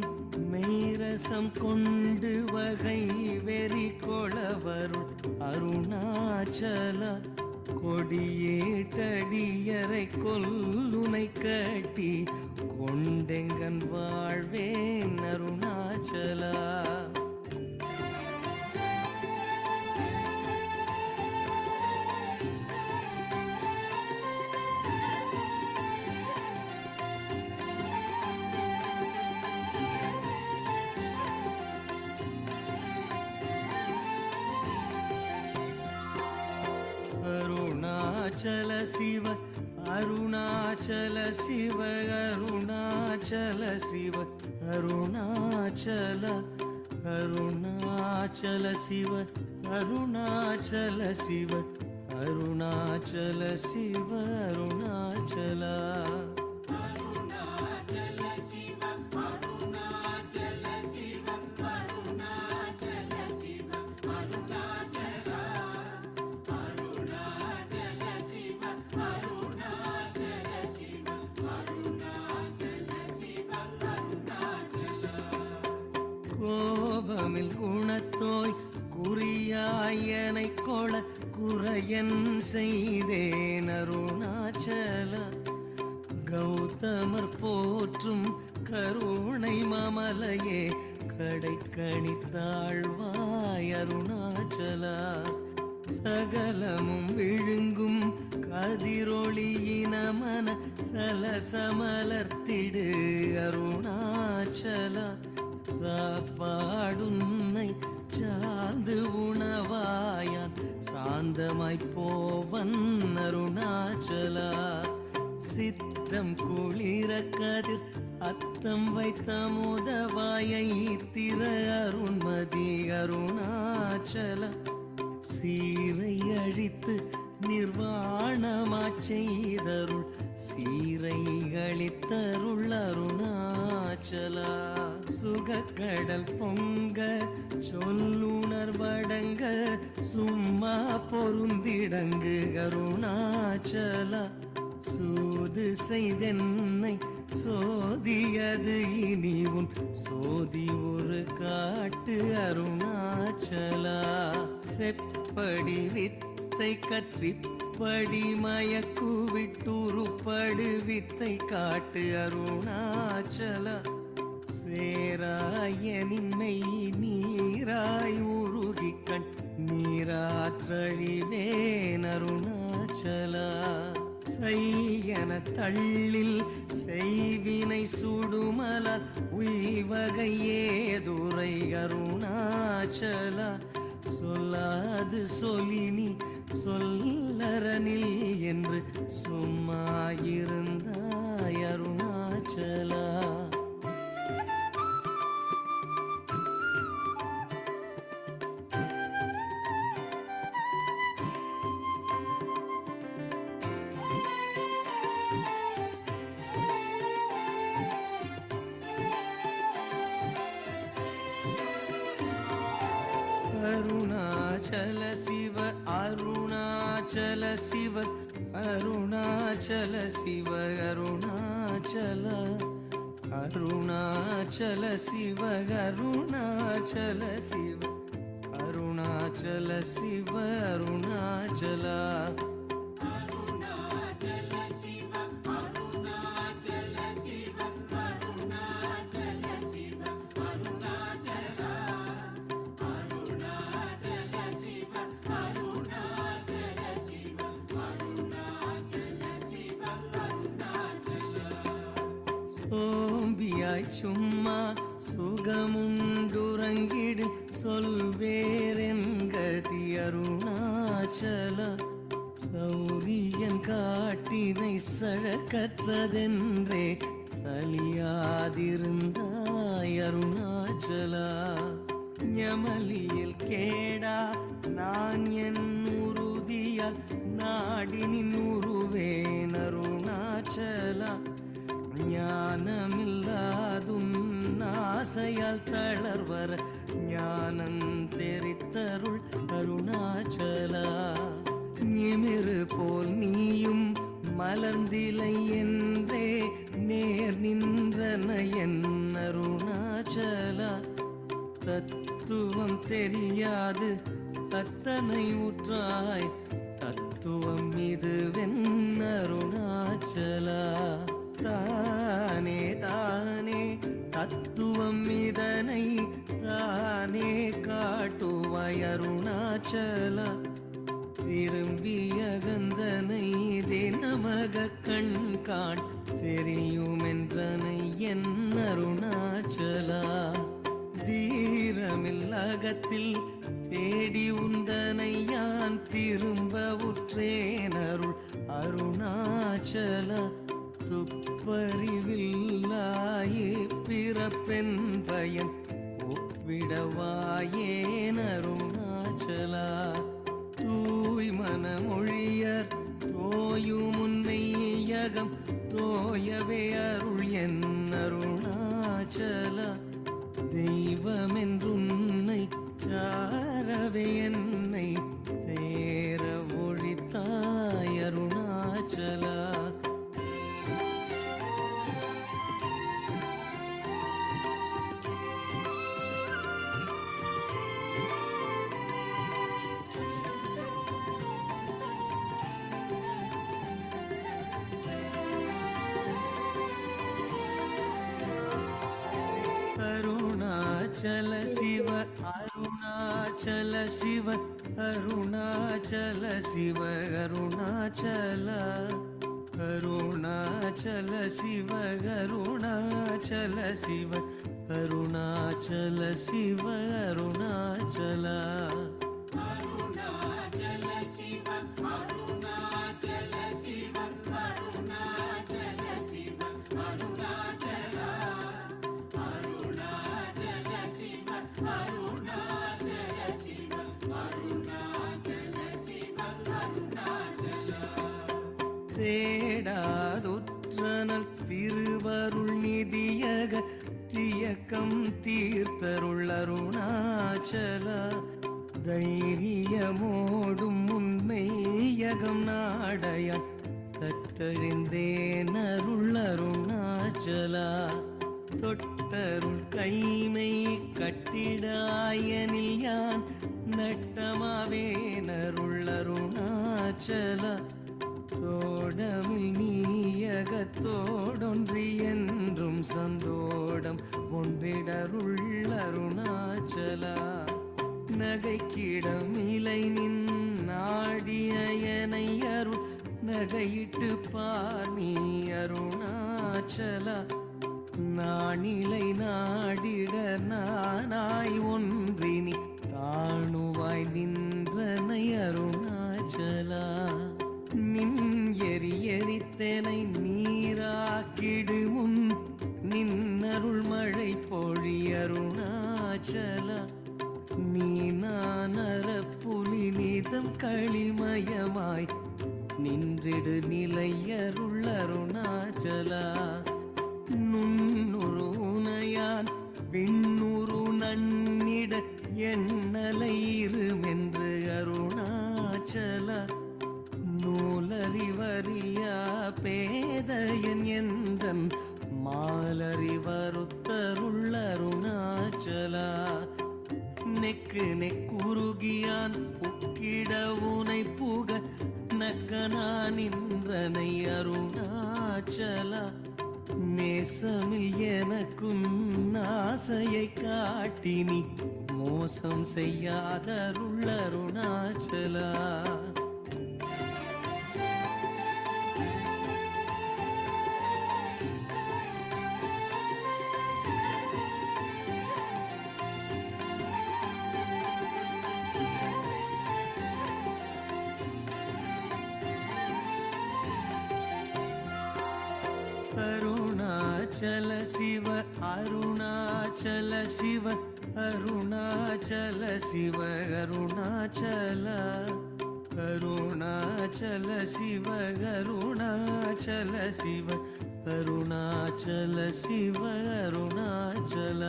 மெய்ரசம் கொண்டு வகை வெறி கொளவருள் அருணாச்சலா. கொடியேட்டடியரை கொல்லுனை கட்டி கொண்டெங்கன் வாழ்வேன் அருணாச்சலா. அருணாச்சல சிவ அருணாச்சல சிவ அருணாச்சல சிவ அருணாச்சல அருணாச்சல சிவ அருணாச்சல சிவ அருணாச்சல சிவ அருணாச்சலா கோபமில் குணத்தோய் குறியாயனை கொள குறையன் செய்தேன் அருணாச்சல கௌதமர் போற்றும் கருணை மமலையே கடைக்கணித்தாழ்வாய் அருணாச்சலா சகலமும் விழுங்கும் கதிரொளியின மன சலசமலர்த்திடு அருணாச்சலா சாப்பாடுன்னை சார்ந்து உணவாயான் சாந்தமாய் போவன் அருணாச்சலா சித்தம் குளிர கதிர் அத்தம் வைத்த முதவாயை திற அருண்மதி அருணாச்சலா சீரை அழித்து நிர்வாணமாச் செய்தருள் சீரை அளித்தருள் அருணாச்சலா சுகக்கடல் பொங்க சொல்லுணர்வடங்க சும்மா பொருந்திடங்கு அருணாச்சலா சூது செய்தென்னை சோதியது இனி உன் சோதி ஒரு காட்டு அருணாச்சலா செப்படி வித்தை கற்றிப்படி மயக்கு விட்டுருப்படு வித்தை காட்டு அருணாச்சலா சேராயனின்மை நீராய் உருகி கண் நீராற்றழிவேன் அருணாச்சலா செய்யன தள்ளில் செய்வினை சுடுமலர் உய்வகையேதுரை அருணாச்சலா சொல்லாது சொலினி சொல்லரனில் என்று சும்மாயிருந்தாய் அருணாச்சலா அருணாச்சல சிவ அருணாச்சல சிவ அருணாச்சல சிவ அருணாச்சல அருணாச்சல சிவ அருணாச்சல சிவ அருணாச்சல சிவ அருணாச்சலா சோம்பியாய் சும்மா சுகமுண்டுறங்கிடு சொல்வேரென்கதி அருணாச்சலா சௌரியன் காட்டினை சழக்கற்றதென்றே சலியாதிருந்தாய் அருணாச்சலா ஞமலியில் கேடா நான் என் உறுதியால் நாடினின் உருவேன் அருணாச்சலா ஞானமில்லாதும் ஆசையால் தளர்வர ஞானம் தெரித்தருள் அருணாச்சலா நிமிரு போல் நீயும் மலர்ந்திலை என்றே நேர் நின்றன என் அருணாச்சலா தத்துவம் தெரியாது அத்தனை உற்றாய் தத்துவம் இதுவென் அருணாச்சலா தானே தானே தத்துவம் இதனை தானே காட்டுவாய் அருணாச்சலா திரும்பிய கந்தனை தினமக கண் காண் தெரியுமென்றனை என் அருணாச்சலா தீரமில் அகத்தில் தேடி உந்தனை யான் திரும்ப உற்றேனருள் அருணாச்சல துப்பறிவில்லாயே பிறப்பென் பயன் ஒப்பிடவாயேன் அருணாச்சலா தூய் மனமொழியர் தோயும் உன்மெய்யகம் தோயவே அருள் என் அருணாச்சலா தெய்வமென்றுன்னை சாரவே என்னை தேர ஒழித்தாய் அருணாச்சலா அருணாச்சல சிவ அருணாச்சல சிவ அருணாச்சல சிவ அருணாச்சல அருணாச்சல சிவ அருணாச்சல சிவ அருணாச்சல சிவ அருணாச்சல தேடாதுற்றனல் திருவருள் நிதியக தியக்கம் தீர்த்தருள் அருணாச்சல தைரியமோடும் உண்மையகம் நாடயம் தற்றழிந்தேன் அருள் அருணாச்சலா தொட்டருள் கைமை கட்டிடாயனில் யான் நட்டமாவேன் அருள் அருணாச்சலா தோடமில் நீயகத்தோடொன்றி என்றும் சந்தோடம் ஒன்றிடருள் அருணாச்சலா நகைக்கிடம் இலை நின் நாடியனை அருள் நகையிட்டு பார் நீ அருணாச்சலா நானிலை நாடிட நானாய் ஒன்றினி தாணுவாய் நின்றனை அருணாச்சலா நின் எரித்தனை நீராக்கிடு முன் நின்னருள் மழை பொழி அருணாச்சலா நீ நானர புலி நீதம் களிமயமாய் நின்றிடு நிலையருள் அருணாச்சலா நுண்ணுரு உனையான் விண்ணுரு நன்னிட எண்ணலையிருமென்று அருணாச்சலா நூலறிவறியா பேதையன் எந்தன் மாலறிவருத்தருள் அருணாச்சலா நெக்கு நெக்குருகியான் புக்கிட உனை புக நக்கனா நின்றனை அருணாச்சலா நேசமில் எனக்கும் ஆசையை காட்டினி மோசம் செய்யாதருள் அருணாச்சலா அருணாச்சல சிவ அருணாச்சல சிவ அருணாச்சல சிவ அருணாச்சல அருணாச்சல சிவ அருணாச்சல சிவ அருணாச்சல சிவ அருணாச்சல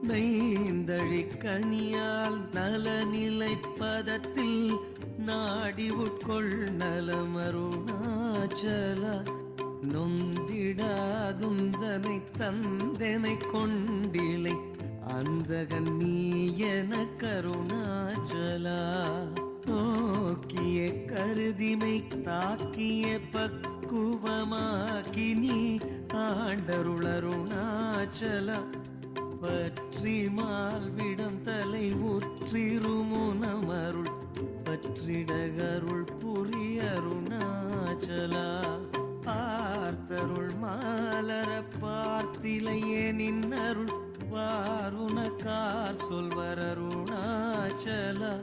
நைந்தழி கனியால் நலநிலை பதத்தில் நாடி உட்கொள் நலம் அருணாச்சலா நொந்திடாதுந்தனை தந்தனை கொண்டிலை அந்தகன் நீ என கருணாச்சலா நோக்கிய கருதிமை தாக்கிய பக்க பக்குவமாக்கி நீ ஆண்டருளருணாச்சல. பற்றிமால் விடம் தலை உற்றிருமுனமருள் பற்றிடகருள் புரியருணாச்சலா. பார்த்தருள் மாலர பார்த்திலையே நின்னருள் வாருணக்கார் சொல்வரருணாச்சலா.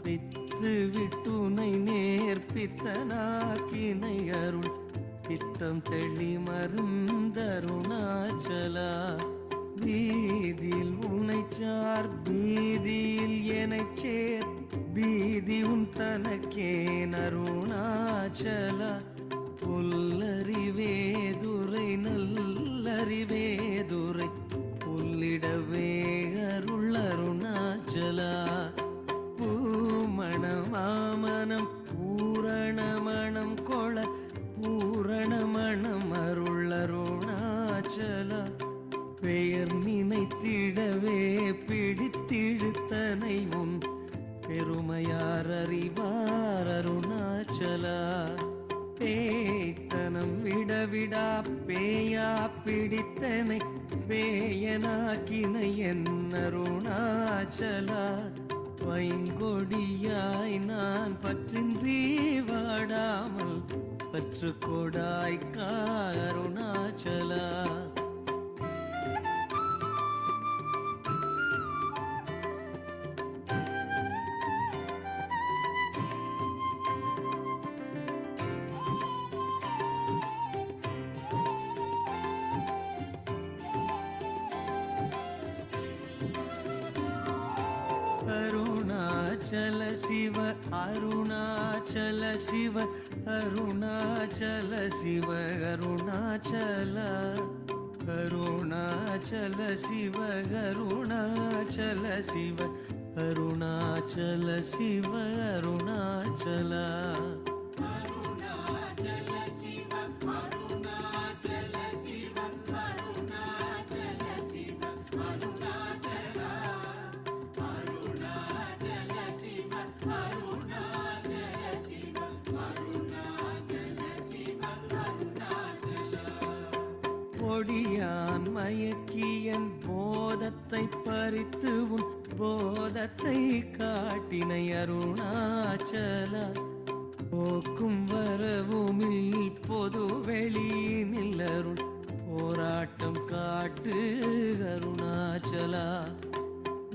பித்து விட்டுனை நேர்பித்தனாக்கினை அருள் பித்தம் தெளி மருந்தருணாச்சலா. பீதியில் உனைச்சார் பீதியில் எனச் சேர் பீதி உன் தனக்கே அருணாச்சலா. புல்லறிவேதுரை நல்லறிவேதுரை புல்லிடவே அருள் அருணாச்சலா. பூமணமாமனம் பூரணமணம் கொள பூரணமணம் அருள் அருணாச்சலா. பெயர் நினைத்திடவே பிடித்திழுத்தனை உன் பெருமையார் அறிவார் அருணாச்சலா. பேய்த்தனம் விடவிடா பேயா பிடித்தனை பேயனாக்கினை என் அருணாச்சலா. வைங்கொடியாய் நான் பற்றின்றி வாடாமல் பற்று கொடாய் அருணாச்சலா. அருணாச்சல சிவ அருணாச்சல சிவ அருணாச்சல சிவ அருணாச்சல. அருணாச்சல சிவ அருணாச்சல சிவ அருணாச்சல சிவ அருணாச்சலா. பொடியான் மயக்கியன் போதத்தை பறித்து உன் போதத்தை காட்டினை அருணாச்சலா. போக்கும் வரவுமில் பொது வெளியினில் அருள் போராட்டம் காட்டு அருணாச்சலா.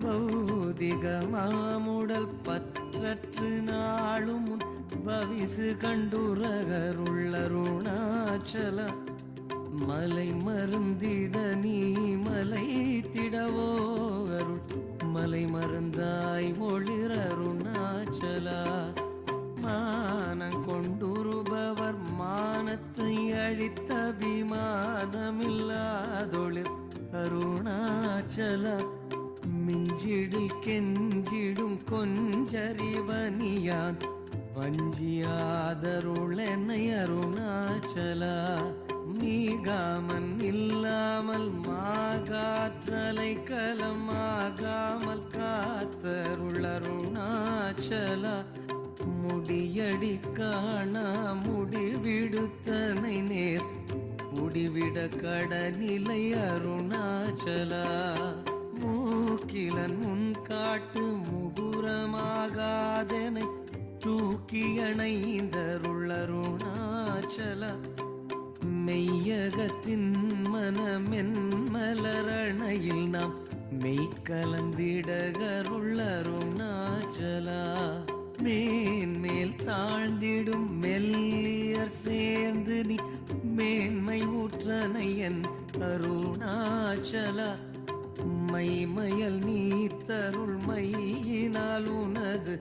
பௌதிக மாமுடல் பற்றற்று நாளும் பவிசு கண்டுரகருள் அருணாச்சலா. மலை மருந்திட நீ மலை திடவோ அருள் மலை மருந்தாய் ஒளிர் அருணாச்சலா. மானம் கொண்டுருபவர் மானத்தை அழித்த அபிமானமில்லாதொளிர் அருணாச்சலா. மிஞ்சிடில் கெஞ்சிடும் கொஞ்சறிவனியான் வஞ்சியாதருளென்னை அருணாச்சலா. நீகாமன் இல்லாமல் மாகாற்றலை கலமாகாமல் காத்தருள் அருணாச்சலா. முடியடி காணா முடிவிடுத்தனை நேர் முடிவிட கடநிலை அருணாச்சலா. மூக்கிலன் முன் காட்டு முகுரமாகாதனை தூக்கி அணைந்தருள் அருணாச்சலா. மெய்யகத்தின் மனமென் மலரணையில் நாம் மெய்கலந்திடகருள் அருணாச்சலா. மேன்மேல் தாழ்ந்திடும் மெல்லியர் சேர்ந்து நீ மேன்மை ஊற்றனை என் அருணாச்சலா. மைமயல் நீ தருள் மையினால் உனது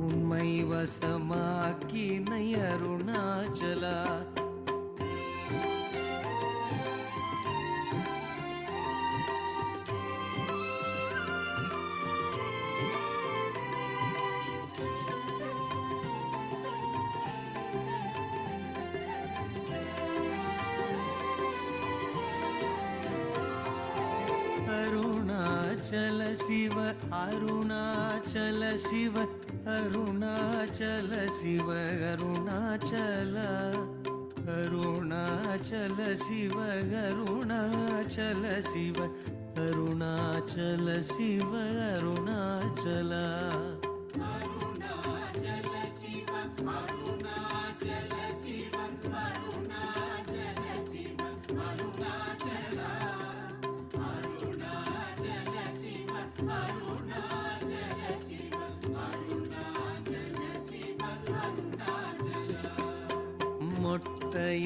உண்மை வசமாக்கினை அருணாச்சலா. அருணாச்சல சிவ அருணாச்சல சிவ அருணாச்சல சிவ அருணாச்சல. அருணாச்சல சிவ அருணாச்சல சிவ அருணாச்சல சிவ அருணாச்சலா.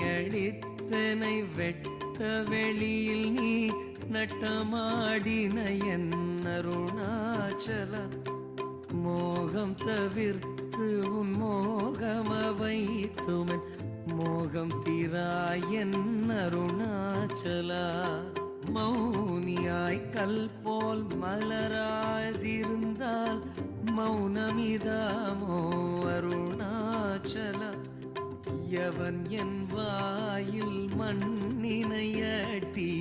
மொட்டையடித்தனை வெட்ட வெளியில் நீ நட்டமாடின என் அருணாச்சல. மோகம் தவிர்த்து உன் மோகம வைத்துமன் மோகம் தீராயன் அருணாச்சலா. மௌனியாய் கல் போல் மலராதிருந்தால் மௌனமிதாமோ அருணாச்சலா. எவன் என் வாயில் மண்ணினையட்டி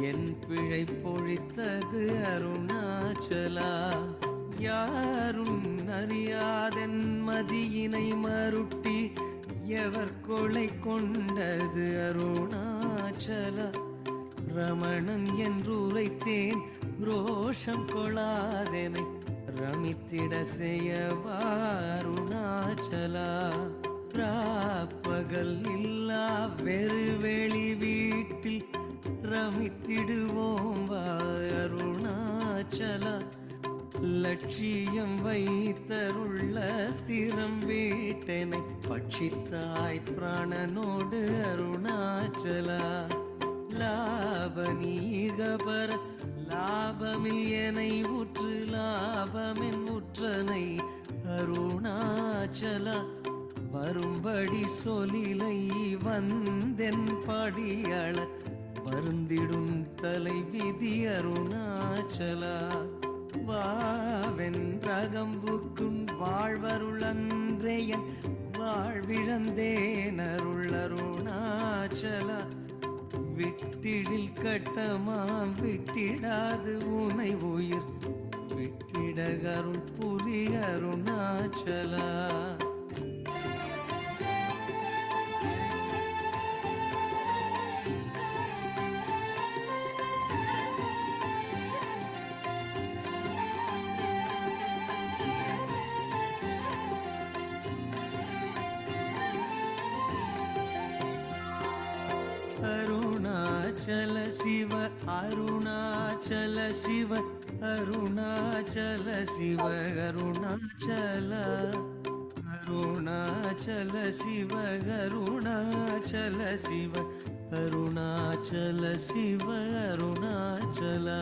என் பிழை பொழித்தது அருணாச்சலா. யாரும் அறியாதென் மதியினை மருட்டி எவர் கொலை கொண்டது அருணாச்சலா. ரமணன் என்று உரைத்தேன் ரோஷம் கொளாதெனை ரமித்திட செய்யவா அருணாச்சலா. ராப்பகல் இல்லா வெறுவெளி வீட்டில் ரமித்திடுவோம் வா அருணாச்சலா. லட்சியம் வைத்தருள்ள ஸ்திரம் வீட்டனை பட்சித்தாய் பிராணனோடு அருணாச்சலா. லாபநீகபர லாபமில் எனை உற்று லாபமென் உற்றனை அருணாச்சலா. வரும்படி சொலிலை வந்தென் படியள வருந்திடும் தலை விதி அருணாச்சலா. வாவென்றகம்புக்கும் வாழ்வருளன்றேயன் வாழ்விழந்தேன் அருள் அருணாச்சலா. விட்டிடில் கட்டமாம் விட்டிடாது உனை உயிர் விட்டிட அருள் புரி அருணாச்சலா. அருணாச்சல சிவ அருணாச்சல சிவ அருணாச்சல சிவ அருணாச்சல. அருணாச்சல சிவ அருணாச்சல சிவ அருணாச்சல சிவ Arunachala.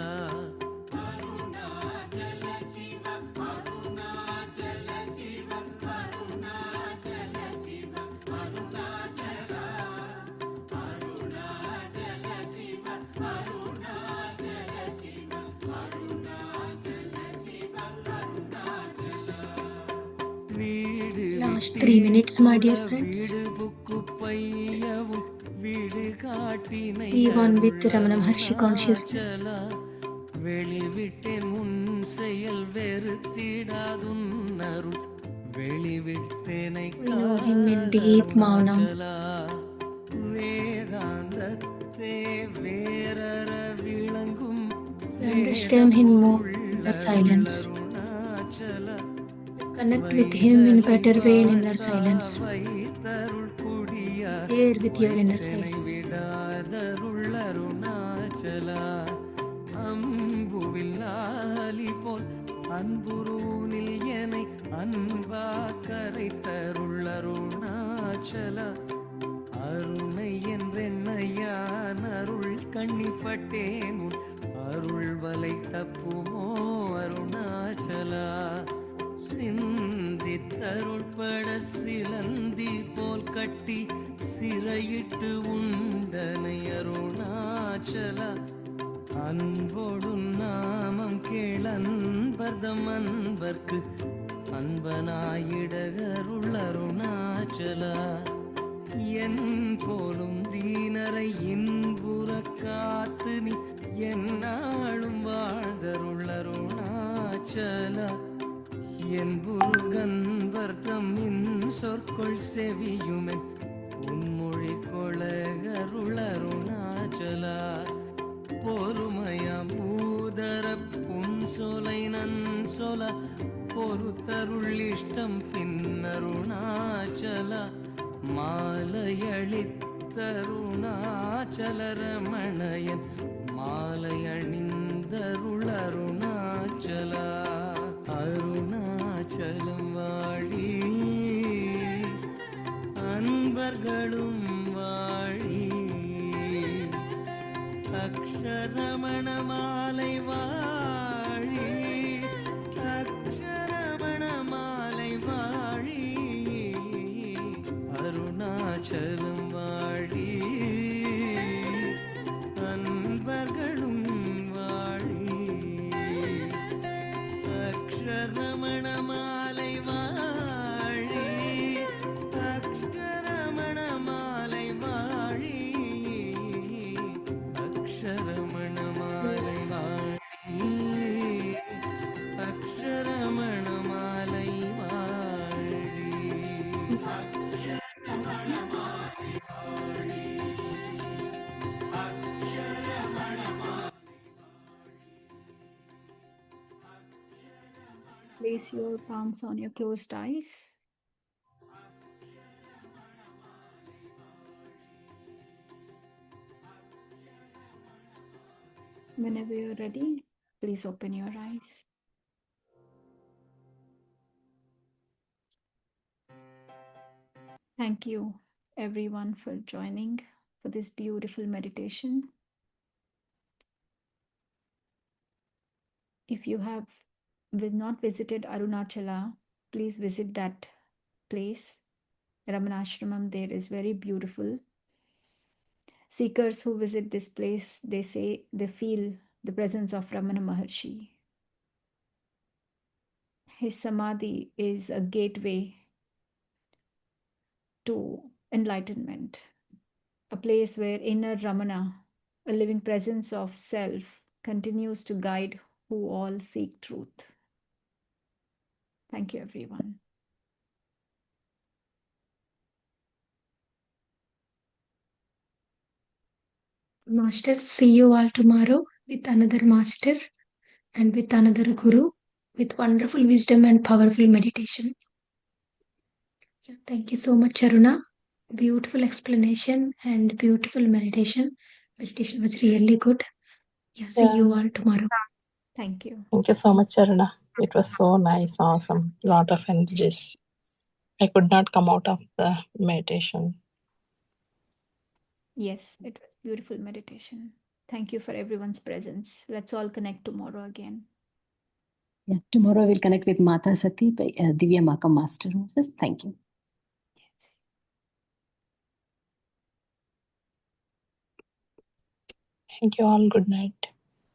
Last 3 minutes, my dear friends. Be one with Ramana Maharshi consciousness. வெளிவிட்டேன் உன் செயல் வெறுத்திடாதுன் அருள் வெளிவிட்டேனை We know him in deep maunam. வேதாந்தத்தே வேறற விளங்கும் We understand him more in the silence. Connect with him in a better way in inner silence. There with your inner silence. அன்புருனில் என்னை அன்பா கரை தருளருணாச்சலா. அருணை என்றென்னையான் அருள் கண்ணிப்பட்டேன் உன் அருள் வலை தப்புமோ அருணாச்சலா. சிந்தித்தருள்பட சிலந்தி போல் கட்டி சிறையிட்டு உண்டனை அருணாச்சலா. அன்போடு நாமம் கேளன்பர்தம் அன்பர்க்கு அன்பனாயிடகருள் அருணாச்சலா. என் போலும் தீனரை இன்புற காத்து நீ என்னாலும் வாழ்தருள் அருணாச்சலா. என் புருகன் வர்த்தம் இன் சொற்கொள் செவியுமென் பொன்மொழி கொளகருளருணாச்சலா பொறுமையாம் பூதர புன்சொலை நன்சொல பொறுத்தருள் பின்னருணாச்சல மாலையளித்தருணாச்சல ரமணயன் மாலையணிந்தருளருணாச்சல அருணாச்சலம் வாழி அன்பர்களும் வாழி அக்ஷரமண மாலை வாழி அக்ஷரமண மாலை வாழி அருணாச்சலம் வாழி அன்பர்களும் வாழி அக்ஷரமண மாலை வாழி அக்ஷரமண மாலை வாழி அக்ஷரமண மாலை வாழி அக்ஷரமண மாலை வாழி Place your palms on your closed eyes. Whenever you're ready, please open your eyes. Thank you, everyone, for joining for this beautiful meditation. If you have not visited Arunachala, please visit that place. Ramanashramam there is very beautiful. Seekers who visit this place, they say they feel the presence of Ramana Maharshi. His samadhi is a gateway to enlightenment, a place where inner Ramana, a living presence of self, continues to guide who all seek truth. Thank you, everyone. Master, see you all tomorrow with another master and with another guru with wonderful wisdom and powerful meditation. Thank you so much, Aruna. Beautiful explanation and beautiful meditation. Meditation was really good. Yeah, see you all tomorrow. Thank you. Thank you so much, Aruna. It was so nice, awesome, lot of energies. I could not come out of the meditation. Yes, it was beautiful meditation. Thank you for everyone's presence. Let's all connect tomorrow again. Yeah, tomorrow we'll connect with Mata Sati by Divya Makam Master. Thank you. Yes. Thank you all. Good night.